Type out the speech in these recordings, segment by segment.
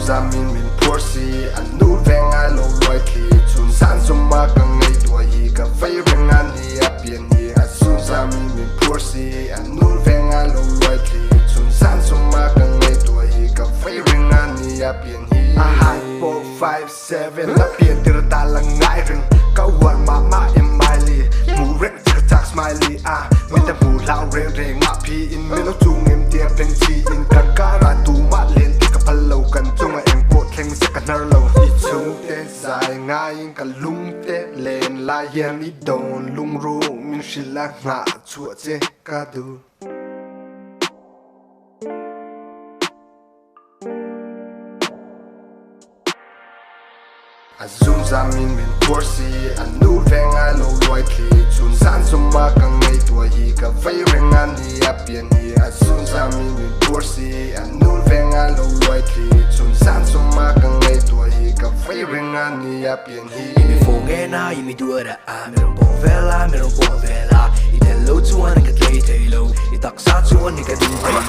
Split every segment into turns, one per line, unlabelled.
ra min phur si an nu veng a lo loi thi chun san zum ma ka ngai tua hi ka vai reng an hi a pian hi a su ra min phur si an nu veng a lo loi thi chun san zum ma ka ngai tua hi ka vai reng an hi a pian hi a hai 4 5 7 la pian tir ta la ngai reng ka war ma em mai li mu reng chak smiley a mi ta bu lao reng ma pi in me lo chung em tia peng chi in kan ka ra tu ma len ti ka palo kan chung em ko thleng se ka nar lo i chung te sai ngai ka lung te len la yan i don lung ro min shila nga chu che ka du a zoom ra min phur si an nu veng a lo loi thi chun san zum ma ka ngai tua hi ka vai reng an hi a pian hi a zoom ra min phur si an nu veng a lo loi thi chun san zum ma ka ngai tua hi ka vai reng an hi a pian hi
mi fo nge na i mi du ra a mi ron bo vela i te lo chuan ka tlei te lo i tak sa chuan ni ka ding te lo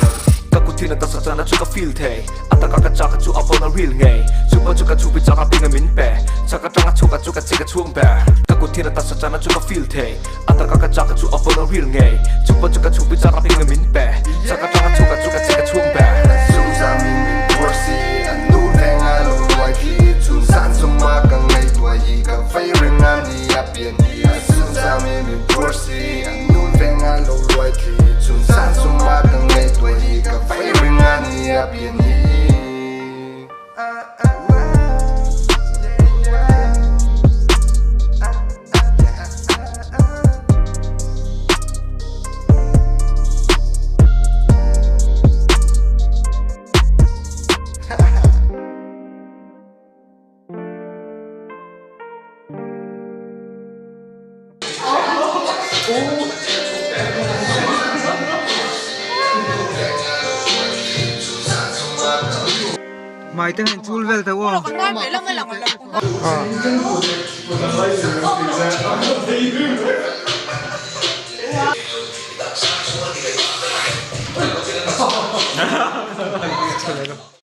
ka kuthina ta sa chana chu ka feel the ata ka cha ka chu upon a real ngai chu pa chu ka chu pi cha ka pinga min pe cha ka tanga chu ka che ka chuang ba ka kuthina ta sa chana chu ka feel the ata ka cha ka chu upon a real ngai chu pa chu ka chu pi cha ka pinga min pe cha ka tanga chu ka che ka chuang ba
zoom ra min phur si an nu veng a lo loi thi chun san zum ma ka ngai tua hi ka vai reng an hi a pian hi a zoom ra min phur si an nu veng a lo loi thi chun san zum ma ka ngai tua hi ka vai reng an hi a pian hi
mày tới hành chul vel tao à